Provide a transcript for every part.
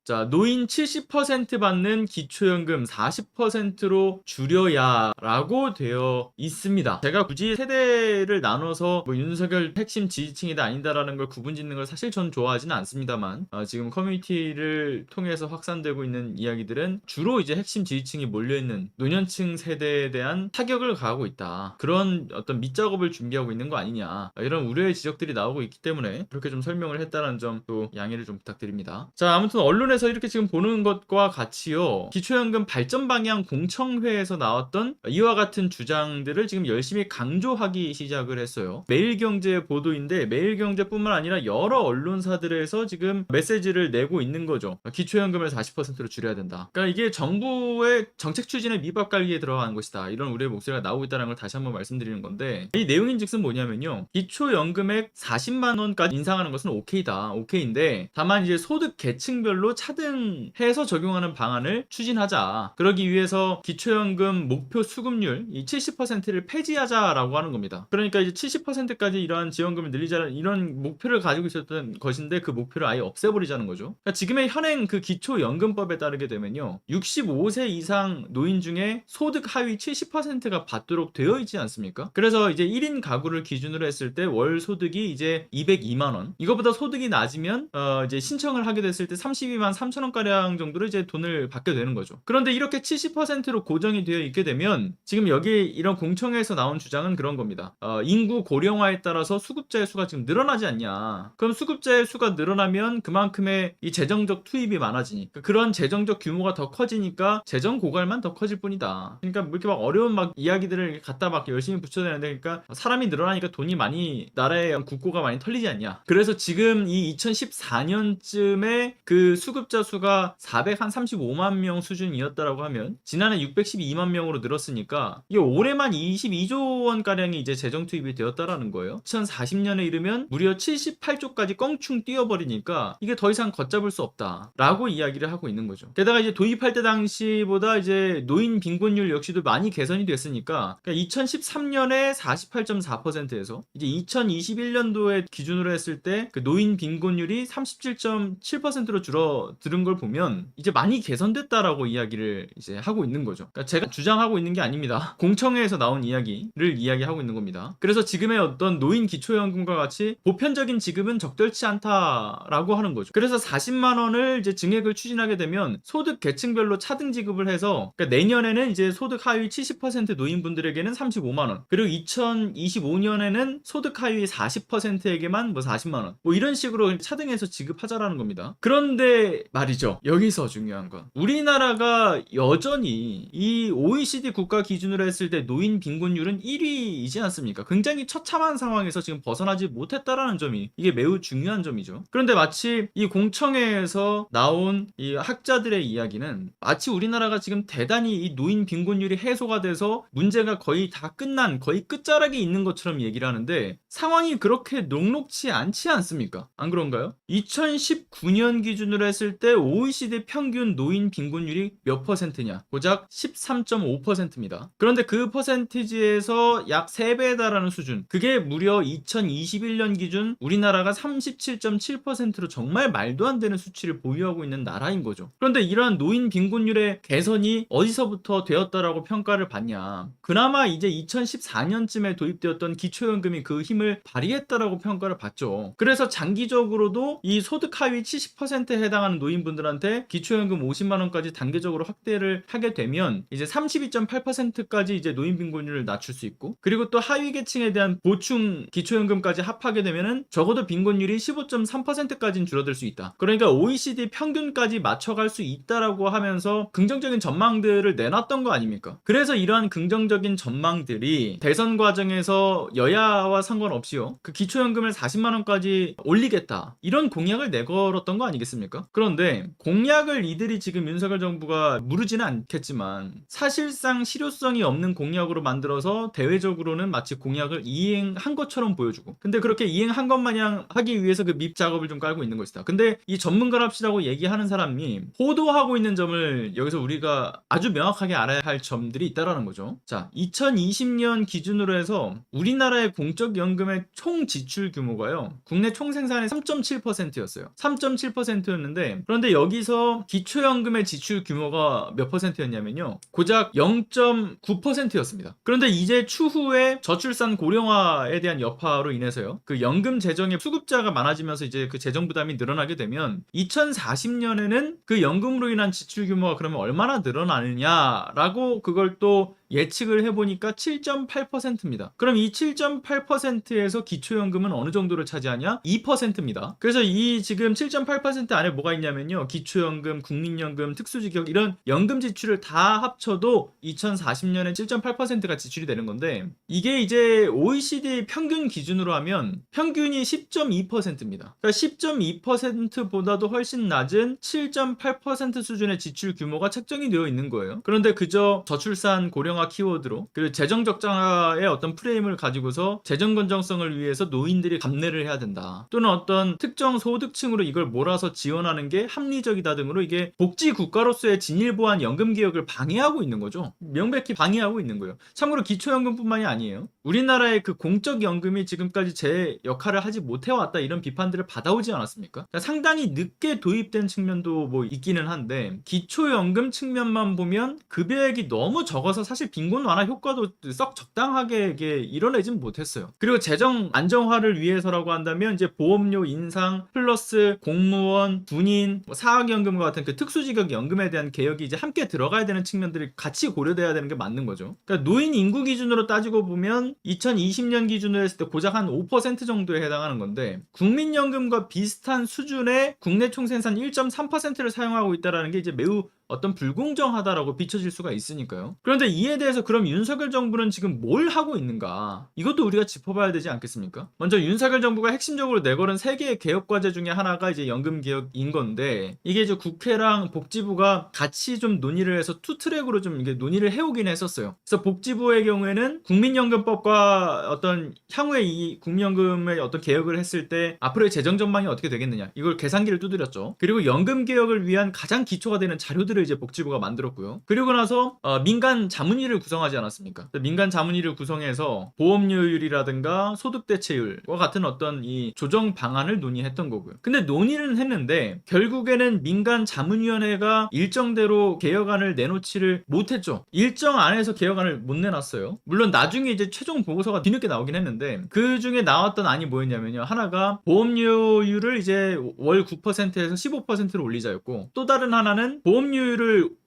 자, 노인 70% 받는 기초연금 40%로 줄여야 라고 되어 있습니다. 제가 굳이 세대를 나눠서 뭐 윤석열 핵심 지지층이다 아니다라는 걸 구분 짓는 걸 사실 전 좋아하지는 않습니다만, 지금 커뮤니티를 통해서 확산되고 있는 이야기들은 주로 이제 핵심 지지층이 몰려있는 노년층 세대에 대한 타격을 가하고 있다, 그런 어떤 밑작업을 준비하고 있는 거 아니냐, 이런 우려의 지적들이 나오고 있기 때문에 그렇게 좀 설명을 했다는 점 또 양해를 좀 부탁드립니다. 자, 아무튼 언론에서 이렇게 지금 보는 것과 같이요, 기초연금 발전 방향 공청회에서 나왔던 이와 같은 주장들을 지금 열심히 강조하기 시작을 했어요. 매일경제 보도인데 매일경제뿐만 아니라 여러 언론사들에서 지금 메시지를 내고 있는 거죠. 기초연금을 40%로 줄여야 된다. 그러니까 이게 정부의 정책 추진에 밑밥 깔기에 들어가는 것이다, 이런 우리의 목소리가 나오고 있다는 걸 다시 한번 말씀드리는 건데, 이 내용인즉슨 뭐냐면요, 기초연금액 40만 원까지 인상하는 것은 오케이인데, 다만 이제 소득 계층별로 차등해서 적용하는 방안을 추진하자. 그러기 위해서 기초연금 목표 수급률 이 70%를 폐지하자라고 하는 겁니다. 그러니까 이제 70%까지 이러한 지원금을 늘리자는 이런 목표를 가지고 있었던 것인데, 그 목표를 아예 없애버리자는 거죠. 그러니까 지금의 현행 그 기초연금법에 따르게 되면요, 65세 이상 노인 중에 소득 하위 70%가 받도록 되어 있지 않습니까? 그래서 이제 1인 가구를 기준으로 했을 때 월 소득이 이제 202만 원, 이거보다 소득이 낮으면 이제 신청을 하게 됐을 때 32만 3천 원 가량 정도로 이제 돈을 받게 되는 거죠. 그런데 이렇게 70%로 고정이 되어 있게 되면, 지금 여기 이런 공청회에서 나온 주장은 그런 겁니다. 인구 고령화에 따라서 수급자의 수가 지금 늘어나지 않냐. 그럼 수급자의 수가 늘어나면 그만큼의 이 재정적 투입이 많아지니까, 그런 재정적 규모가 더 커지니까 재정 고갈만 더 커질 뿐이다. 그러니까 뭐 이렇게 막 어려운 막 이야기들을 갖다 막 열심히 붙여내는데, 그러니까 사람이 늘어나니까 돈이 많이, 나라의 국고가 많이 털리지 않냐. 그래서 지금 이 2014년쯤에 그 수급자 수가 435만 명 수준이었다라고 하면 지난해 612만 명으로 늘었으니까, 이게 올해만 22조 원 가량이 이제 재정 투입이 되었다라는 거예요. 2040년에 이르면 무려 78조까지 껑충 뛰어버리니까 이게 더 이상 걷잡을 수 없다라고 이야기를 하고 있는 거죠. 게다가 이제 도입할 때 당시보다 이제 노인 빈곤율 역시도 많이 개선이 됐으니까, 그러니까 2013년에 48.4%에서 이제 2021년도에 기준으로 했을 때 그 노인 빈곤율이 37.7%로 줄어드는 걸 보면 이제 많이 개선됐다라고 이야기를 이제 하고 있는 거죠. 그러니까 제가 주장하고 있는 게 아닙니다. 공청회에서 나온 이야기를 이야기하고 있는 겁니다. 그래서 지금의 어떤 노인 기초연금과 같이 보편적인 지급은 적절치 않다라고 하는 거죠. 그래서 40만 원을 이제 증액을 추진하게 되면 소득 계층별로 차등 지급을 해서, 그러니까 내년에는 이제 소득 하위 70% 노인분들에게는 35만 원, 그리고 2025년에는 소득 하위 40%에게만 뭐 40만 원, 뭐 이런 식으로 차등해서 지급하자라는 겁니다. 그런데 말이죠, 여기서 중요한 건 우리나라가 여전히 이 OECD 국가 기준으로 했을 때 노인 빈곤율은 1위이지 않습니까? 굉장히 처참한 상황에서 지금 벗어나지 못했다라는 점이 이게 매우 중요한 점이죠. 그런데 마치 이 공청회에서 나온 이 학자들의 이야기는 마치 우리나라가 지금 대단히 이 노인 빈곤율이 해소가 돼서 문제가 거의 다 끝난, 거의 끝자락에 있는 것처럼 얘기를 하는데, 상황이 그렇게 녹록치 않지 않습니까? 안 그런가요? 2019년 기준으로 했을 때 OECD 평균 노인 빈곤율이 몇 퍼센트냐? 고작 13.5%입니다. 그런데 그 퍼센티지에서 약 3배에 달하는 수준, 그게 무려 2021년 기준 우리나라가 37.7%로 정말 말도 안 되는 수치를 보유하고 있는 나라인 거죠. 그런데 이러한 노인 빈곤율의 개선이 어디서부터 되었다라고 평가를 받냐? 그나마 이제 2014년쯤에 도입되었던 기초연금이 그 힘을 발휘했다라고 평가를 받죠. 그래서 장기적으로도 이 소득 하위 70%에 해당하는 노인분들한테 기초연금 50만 원까지 단계적으로 확대를 하게 되면 이제 32.8%까지 이제 노인 빈곤율을 낮출 수 있고, 그리고 또 하위 계층에 대한 보충 기초연금까지 합하게 되면은 적어도 빈곤율이 15.3%까지는 줄어들 수 있다. 그러니까 OECD 평균까지 맞춰갈 수 있다라고 하면서 긍정적인 전망들을 내놨던 거 아닙니까? 그래서 이러한 긍정적인 전망들이 대선 과정에서 여야와 상관없이요, 그 기초연금을 40만 원까지 올리겠다, 이런 공약을 내걸었던 거 아니겠습니까? 그런데 공약을 이들이 지금 윤석열 정부가 무르지는 않겠지만 사실상 실효성이 없는 공약으로 만들어서 대외적으로는 마치 공약을 이행한 것처럼 보여주고, 근데 그렇게 이행한 것 마냥 하기 위해서 그 밉 작업을 좀 깔고 있는 것이다. 근데 이 전문가랍시라고 얘기하는 사람이 호도하고 있는 점을 여기서 우리가 아주 명확하게 알아야 할 점들이 있다라는 거죠. 자, 2020년 기준으로 해서 우리나라의 공적연금의 총 지출 규모가요, 국내 총생산의 3.7%였어요. 3.7%였는데 있는데, 그런데 여기서 기초연금의 지출 규모가 몇 퍼센트였냐면요, 고작 0.9%였습니다. 그런데 이제 추후에 저출산 고령화에 대한 여파로 인해서요, 그 연금 재정의 수급자가 많아지면서 이제 그 재정 부담이 늘어나게 되면 2040년에는 그 연금으로 인한 지출 규모가 그러면 얼마나 늘어나느냐라고 그걸 또 예측을 해보니까 7.8%입니다. 그럼 이 7.8%에서 기초연금은 어느 정도를 차지하냐? 2%입니다. 그래서 이 지금 7.8% 안에 뭐가 있냐면요, 기초연금, 국민연금, 특수직역 이런 연금 지출을 다 합쳐도 2040년에 7.8%가 지출이 되는 건데, 이게 이제 OECD 평균 기준으로 하면 평균이 10.2%입니다. 그러니까 10.2%보다도 훨씬 낮은 7.8% 수준의 지출 규모가 책정이 되어 있는 거예요. 그런데 그저 저출산 고령화 키워드로, 그리고 재정 적자의 어떤 프레임을 가지고서 재정 건전성을 위해서 노인들이 감내를 해야 된다, 또는 어떤 특정 소득층으로 이걸 몰아서 지원하는 게 합리적이다 등으로 이게 복지 국가로서의 진일보한 연금 개혁을 방해하고 있는 거죠. 명백히 방해하고 있는 거예요. 참고로 기초연금뿐만이 아니에요. 우리나라의 그 공적 연금이 지금까지 제 역할을 하지 못해왔다, 이런 비판들을 받아오지 않았습니까? 그러니까 상당히 늦게 도입된 측면도 뭐 있기는 한데, 기초연금 측면만 보면 급여액이 너무 적어서 사실 빈곤 완화 효과도 썩 적당하게 이게 이뤄내진 못했어요. 그리고 재정 안정화를 위해서라고 한다면 이제 보험료 인상 플러스 공무원, 군인, 뭐 사학연금과 같은 그 특수직역 연금에 대한 개혁이 이제 함께 들어가야 되는 측면들이 같이 고려돼야 되는 게 맞는 거죠. 그러니까 노인 인구 기준으로 따지고 보면 2020년 기준으로 했을 때 고작 한 5% 정도에 해당하는 건데, 국민연금과 비슷한 수준의 국내 총생산 1.3%를 사용하고 있다는 게 이제 매우 어떤 불공정하다라고 비춰질 수가 있으니까요. 그런데 이에 대해서 그럼 윤석열 정부는 지금 뭘 하고 있는가, 이것도 우리가 짚어봐야 되지 않겠습니까? 먼저 윤석열 정부가 핵심적으로 내걸은 3개의 개혁 과제 중에 하나가 이제 연금 개혁인 건데, 이게 이제 국회랑 복지부가 같이 좀 논의를 해서 투 트랙으로 좀 이게 논의를 해오긴 했었어요. 그래서 복지부의 경우에는 국민연금법과 어떤 향후에 이 국민연금의 어떤 개혁을 했을 때 앞으로의 재정 전망이 어떻게 되겠느냐, 이걸 계산기를 두드렸죠. 그리고 연금 개혁을 위한 가장 기초가 되는 자료들을 이제 복지부가 만들었고요. 그리고 나서 민간 자문위를 구성하지 않았습니까? 민간 자문위를 구성해서 보험료율이라든가 소득 대체율과 같은 어떤 이 조정 방안을 논의했던 거고요. 근데 논의는 했는데 결국에는 민간 자문위원회가 일정대로 개혁안을 내놓지를 못했죠. 일정 안에서 개혁안을 못 내놨어요. 물론 나중에 이제 최종 보고서가 뒤늦게 나오긴 했는데, 그 중에 나왔던 안이 뭐였냐면요, 하나가 보험료율을 이제 월 9%에서 15%로 올리자였고, 또 다른 하나는 보험료율을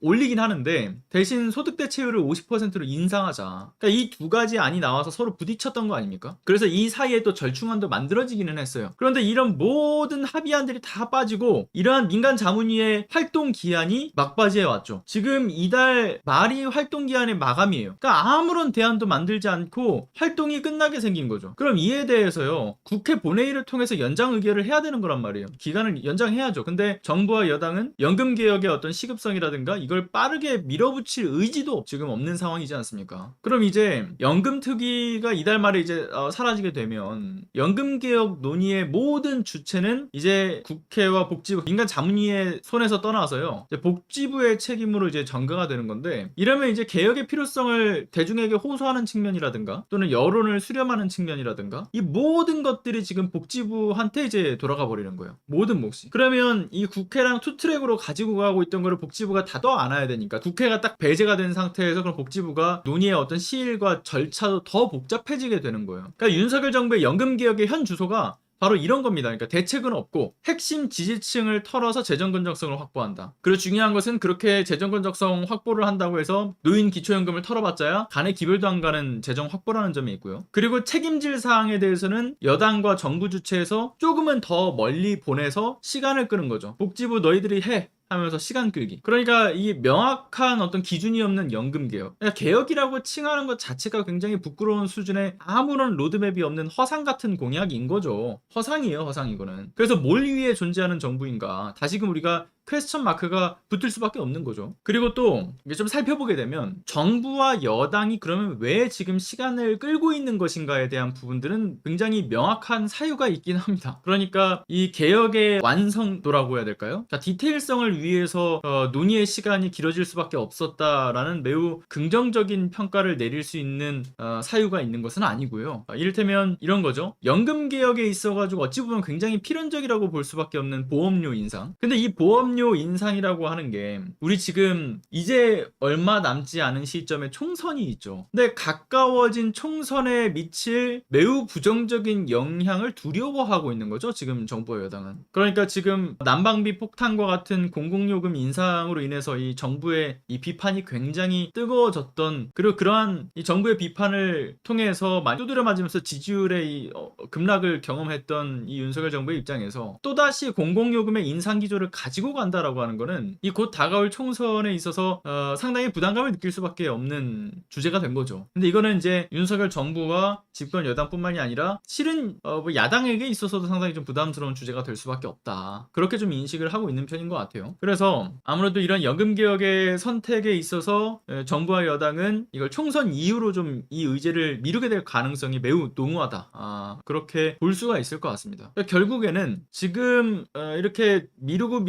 올리긴 하는데 대신 소득 대체율을 50%로 인상하자. 그러니까 이 두 가지 안이 나와서 서로 부딪혔던 거 아닙니까? 그래서 이 사이에 또 절충안도 만들어지기는 했어요. 그런데 이런 모든 합의안들이 다 빠지고 이러한 민간 자문위의 활동 기한이 막바지에 왔죠. 지금 이달 말이 활동 기한의 마감이에요. 그러니까 아무런 대안도 만들지 않고 활동이 끝나게 생긴 거죠. 그럼 이에 대해서요, 국회 본회의를 통해서 연장 의결을 해야 되는 거란 말이에요. 기간을 연장해야죠. 근데 정부와 여당은 연금 개혁의 어떤 시급성이라든가 이걸 빠르게 밀어붙일 의지도 지금 없는 상황이지 않습니까? 그럼 이제 연금 특위가 이달 말에 이제 사라지게 되면 연금 개혁 논의의 모든 주체는 이제 국회와 복지부, 민간 자문위의 손에서 떠나서요, 이제 복지부의 책임으로 이제 전가가 되는 건데, 이러면 이제 개혁의 필요성을 대중에게 호소하는 측면이라든가 또는 여론을 수렴하는 측면이라든가 이 모든 것들이 지금 복지부한테 이제 돌아가 버리는 거예요. 모든 몫이. 그러면 이 국회랑 투트랙으로 가지고 가고 있던 거를 복지부가 다뤄 안아야 되니까, 국회가 딱 배제가 된 상태에서 그럼 복지부가 논의의 어떤 시일과 절차도 더 복잡해지게 되는 거예요. 그러니까 윤석열 정부의 연금 개혁의 현 주소가 바로 이런 겁니다. 그러니까 대책은 없고 핵심 지지층을 털어서 재정 건전성을 확보한다. 그리고 중요한 것은 그렇게 재정 건전성 확보를 한다고 해서 노인 기초연금을 털어봤자야 간에 기별도 안 가는 재정 확보라는 점이 있고요. 그리고 책임질 사항에 대해서는 여당과 정부 주체에서 조금은 더 멀리 보내서 시간을 끄는 거죠. 복지부 너희들이 해 하면서 시간 끌기. 그러니까 이 명확한 어떤 기준이 없는 연금 개혁, 그러니까 개혁이라고 칭하는 것 자체가 굉장히 부끄러운 수준의 아무런 로드맵이 없는 허상 같은 공약인 거죠. 허상이에요, 허상. 이거는. 그래서 뭘 위해 존재하는 정부인가, 다시금 우리가 퀘스천 마크가 붙을 수밖에 없는 거죠. 그리고 또 이게 좀 살펴보게 되면 정부와 여당이 그러면 왜 지금 시간을 끌고 있는 것인가에 대한 부분들은 굉장히 명확한 사유가 있긴 합니다. 그러니까 이 개혁의 완성도라고 해야 될까요? 자, 디테일성을 위해서 논의의 시간이 길어질 수밖에 없었다라는 매우 긍정적인 평가를 내릴 수 있는 사유가 있는 것은 아니고요. 이를테면 이런 거죠. 연금 개혁에 있어가지고 어찌 보면 굉장히 필연적이라고 볼 수밖에 없는 보험료 인상. 근데 이 보험료 인상이라고 하는 게 우리 지금 이제 얼마 남지 않은 시점에 총선이 있죠. 근데 가까워진 총선에 미칠 매우 부정적인 영향을 두려워하고 있는 거죠. 지금 정부와 여당은. 그러니까 지금 난방비 폭탄과 같은 공공요금 인상으로 인해서 이 정부의 이 비판이 굉장히 뜨거워졌던, 그리고 그러한 이 정부의 비판을 통해서 많이 두드려 맞으면서 지지율의 이 급락을 경험했던 이 윤석열 정부의 입장에서 또다시 공공요금의 인상 기조를 가지고 간다라고 하는 거는 이 곧 다가올 총선에 있어서 상당히 부담감을 느낄 수밖에 없는 주제가 된 거죠. 근데 이거는 이제 윤석열 정부와 집권 여당뿐만이 아니라 실은 뭐 야당에게 있어서도 상당히 좀 부담스러운 주제가 될 수밖에 없다. 그렇게 좀 인식을 하고 있는 편인 것 같아요. 그래서 아무래도 이런 연금 개혁의 선택에 있어서 정부와 여당은 이걸 총선 이후로 좀 이 의제를 미루게 될 가능성이 매우 농후하다. 그렇게 볼 수가 있을 것 같습니다. 그러니까 결국에는 지금 이렇게 미루고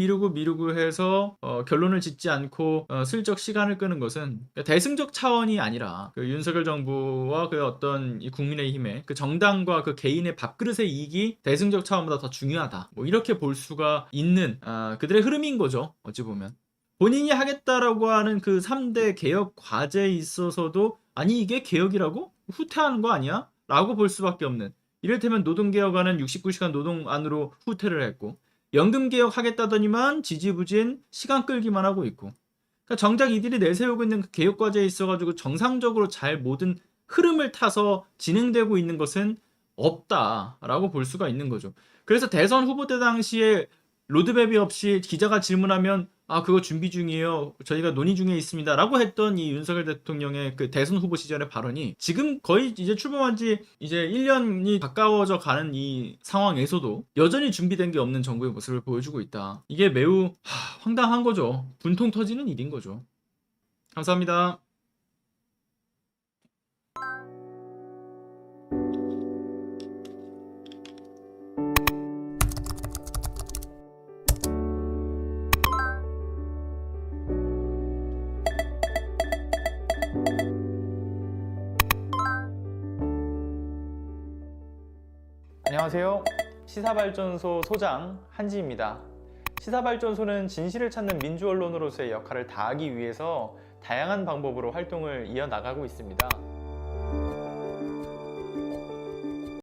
해서 결론을 짓지 않고 슬쩍 시간을 끄는 것은 대승적 차원이 아니라 그 윤석열 정부와 그 어떤 이 국민의힘의 그 정당과 그 개인의 밥그릇의 이익이 대승적 차원보다 더 중요하다. 뭐 이렇게 볼 수가 있는 그들의 흐름인 거죠. 어찌 보면. 본인이 하겠다라고 하는 그 3대 개혁 과제에 있어서도 아니 이게 개혁이라고? 후퇴하는 거 아니야? 라고 볼 수밖에 없는, 이를테면 노동개혁안은 69시간 노동안으로 후퇴를 했고 연금개혁 하겠다더니만 지지부진 시간 끌기만 하고 있고, 그러니까 정작 이들이 내세우고 있는 그 개혁과제에 있어가지고 정상적으로 잘 모든 흐름을 타서 진행되고 있는 것은 없다라고 볼 수가 있는 거죠. 그래서 대선 후보 때 당시에 로드맵이 없이 기자가 질문하면 그거 준비 중이에요. 저희가 논의 중에 있습니다. 라고 했던 이 윤석열 대통령의 그 대선 후보 시절의 발언이 지금 거의 이제 출범한 지 이제 1년이 가까워져 가는 이 상황에서도 여전히 준비된 게 없는 정부의 모습을 보여주고 있다. 이게 매우 황당한 거죠. 분통 터지는 일인 거죠. 감사합니다. 안녕하세요. 시사발전소 소장 한지입니다. 시사발전소는 진실을 찾는 민주언론으로서의 역할을 다하기 위해서 다양한 방법으로 활동을 이어나가고 있습니다.